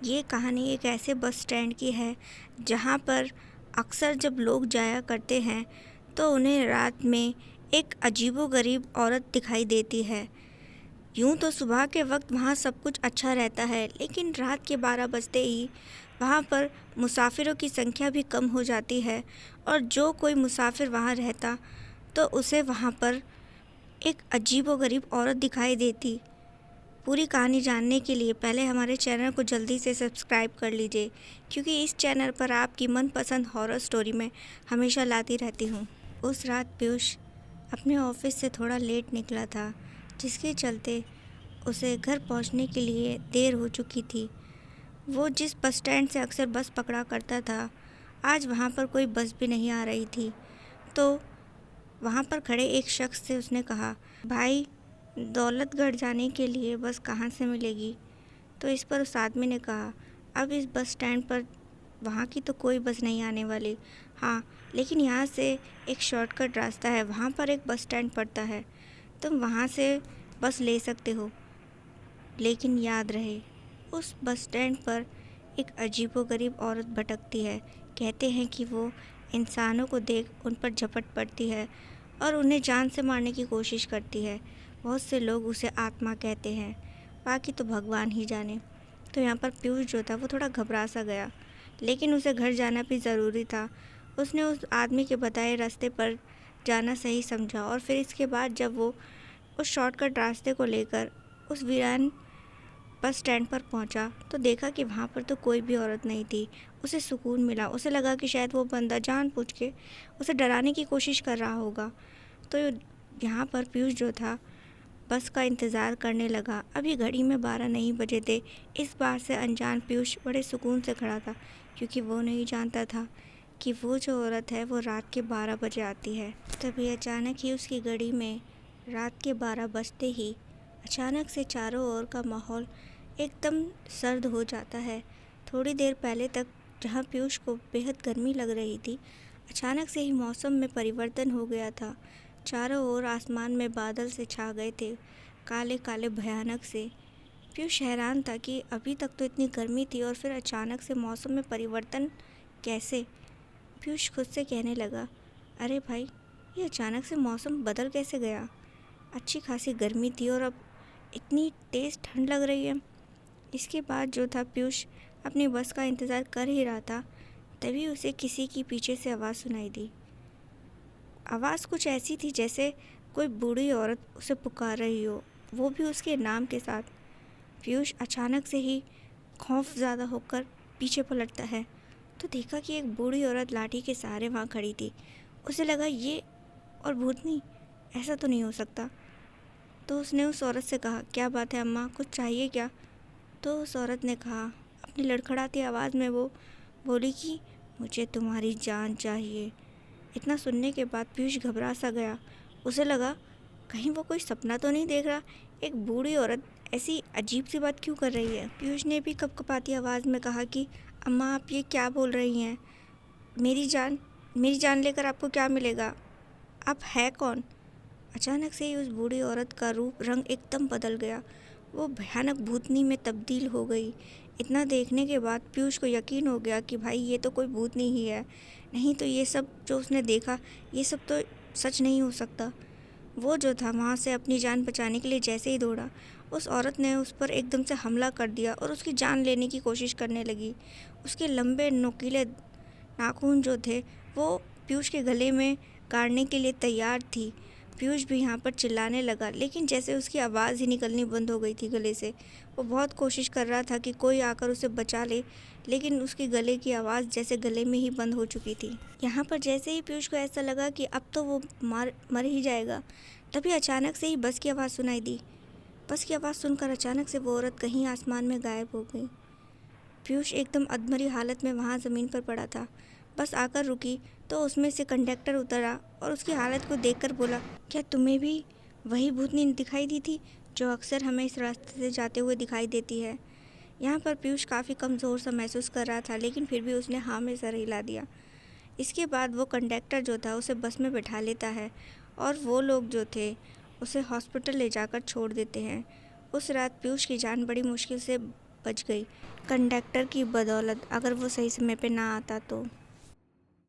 ये कहानी एक ऐसे बस स्टैंड की है जहाँ पर अक्सर जब लोग जाया करते हैं तो उन्हें रात में एक अजीबोगरीब औरत दिखाई देती है। यूं तो सुबह के वक्त वहाँ सब कुछ अच्छा रहता है, लेकिन रात के 12 बजते ही वहाँ पर मुसाफिरों की संख्या भी कम हो जाती है और जो कोई मुसाफिर वहाँ रहता तो उसे वहाँ पर एक अजीबोगरीब औरत दिखाई देती। पूरी कहानी जानने के लिए पहले हमारे चैनल को जल्दी से सब्सक्राइब कर लीजिए, क्योंकि इस चैनल पर आपकी मनपसंद हॉरर स्टोरी मैं हमेशा लाती रहती हूँ। उस रात पीयूष अपने ऑफिस से थोड़ा लेट निकला था, जिसके चलते उसे घर पहुँचने के लिए देर हो चुकी थी। वो जिस बस स्टैंड से अक्सर बस पकड़ा करता था, आज वहाँ पर कोई बस भी नहीं आ रही थी। तो वहाँ पर खड़े एक शख्स से उसने कहा, भाई, दौलतगढ़ जाने के लिए बस कहाँ से मिलेगी? तो इस पर उस आदमी ने कहा, अब इस बस स्टैंड पर वहाँ की तो कोई बस नहीं आने वाली। हाँ, लेकिन यहाँ से एक शॉर्टकट रास्ता है, वहाँ पर एक बस स्टैंड पड़ता है, तुम वहाँ से बस ले सकते हो। लेकिन याद रहे, उस बस स्टैंड पर एक अजीबोगरीब औरत भटकती है। कहते हैं कि वो इंसानों को देख उन पर झपट पड़ती है और उन्हें जान से मारने की कोशिश करती है। बहुत से लोग उसे आत्मा कहते हैं, बाकी तो भगवान ही जाने। तो यहाँ पर पीयूष जो था वो थोड़ा घबरा सा गया, लेकिन उसे घर जाना भी ज़रूरी था। उसने उस आदमी के बताए रास्ते पर जाना सही समझा और फिर इसके बाद जब वो उस शॉर्टकट रास्ते को लेकर उस वीरान बस स्टैंड पर पहुंचा तो देखा कि वहाँ पर तो कोई भी औरत नहीं थी। उसे सुकून मिला। उसे लगा कि शायद वो बंदा जानबूझ के उसे डराने की कोशिश कर रहा होगा। तो यहाँ पर पीयूष जो था बस का इंतज़ार करने लगा। अभी घड़ी में 12 नहीं बजे थे। इस बार से अनजान पीयूष बड़े सुकून से खड़ा था, क्योंकि वो नहीं जानता था कि वो जो औरत है वो रात के 12 बजे आती है। तभी अचानक ही उसकी घड़ी में रात के 12 बजते ही अचानक से चारों ओर का माहौल एकदम सर्द हो जाता है। थोड़ी देर पहले तक जहाँ पीयूष को बेहद गर्मी लग रही थी, अचानक से ही मौसम में परिवर्तन हो गया था। चारों ओर आसमान में बादल से छा गए थे, काले काले भयानक से। पीयूष हैरान था कि अभी तक तो इतनी गर्मी थी और फिर अचानक से मौसम में परिवर्तन कैसे? पीयूष खुद से कहने लगा, अरे भाई, ये अचानक से मौसम बदल कैसे गया? अच्छी खासी गर्मी थी और अब इतनी तेज़ ठंड लग रही है। इसके बाद जो था पीयूष अपनी बस का इंतज़ार कर ही रहा था, तभी उसे किसी की पीछे से आवाज़ सुनाई दी। आवाज़ कुछ ऐसी थी जैसे कोई बूढ़ी औरत उसे पुकार रही हो, वो भी उसके नाम के साथ। पीयूष अचानक से ही खौफ ज़्यादा होकर पीछे पलटता है तो देखा कि एक बूढ़ी औरत लाठी के सहारे वहाँ खड़ी थी। उसे लगा ये और भूतनी, ऐसा तो नहीं हो सकता। तो उसने उस औरत से कहा, क्या बात है अम्मा, कुछ चाहिए क्या? तो उस औरत ने कहा, अपनी लड़खड़ाती आवाज़ में वो बोली कि मुझे तुम्हारी जान चाहिए। इतना सुनने के बाद पीयूष घबरा सा गया। उसे लगा कहीं वो कोई सपना तो नहीं देख रहा। एक बूढ़ी औरत ऐसी अजीब सी बात क्यों कर रही है? पीयूष ने भी कपकपाती आवाज़ में कहा कि अम्मा, आप ये क्या बोल रही हैं? मेरी जान लेकर आपको क्या मिलेगा? आप है कौन? अचानक से ही उस बूढ़ी औरत का रूप रंग एकदम बदल गया। वो भयानक भूतनी में तब्दील हो गई। इतना देखने के बाद पीयूष को यकीन हो गया कि भाई ये तो कोई भूतनी ही है, नहीं तो ये सब जो उसने देखा ये सब तो सच नहीं हो सकता। वो जो था वहाँ से अपनी जान बचाने के लिए जैसे ही दौड़ा, उस औरत ने उस पर एकदम से हमला कर दिया और उसकी जान लेने की कोशिश करने लगी। उसके लंबे नुकीले नाखून जो थे वो पीयूष के गले में गाड़ने के लिए तैयार थी। पीयूष भी यहाँ पर चिल्लाने लगा, लेकिन जैसे उसकी आवाज़ ही निकलनी बंद हो गई थी गले से। वो बहुत कोशिश कर रहा था कि कोई आकर उसे बचा ले, लेकिन उसके गले की आवाज़ जैसे गले में ही बंद हो चुकी थी। यहाँ पर जैसे ही पीयूष को ऐसा लगा कि अब तो वो मर ही जाएगा, तभी अचानक से ही बस की आवाज़ सुनाई दी। बस की आवाज़ सुनकर अचानक से वो औरत कहीं आसमान में गायब हो गई। पीयूष एकदम अधमरी हालत में वहाँ ज़मीन पर पड़ा था। बस आकर रुकी तो उसमें से कंडक्टर उतरा और उसकी हालत को देखकर बोला, क्या तुम्हें भी वही भूतनी दिखाई दी थी जो अक्सर हमें इस रास्ते से जाते हुए दिखाई देती है? यहाँ पर पीयूष काफ़ी कमज़ोर सा महसूस कर रहा था, लेकिन फिर भी उसने हाँ में सर हिला दिया। इसके बाद वो कंडक्टर जो था उसे बस में बैठा लेता है और वो लोग जो थे उसे हॉस्पिटल ले जाकर छोड़ देते हैं। उस रात पीयूष की जान बड़ी मुश्किल से बच गई। कंडक्टर की बदौलत, अगर वो सही समय पे ना आता तो।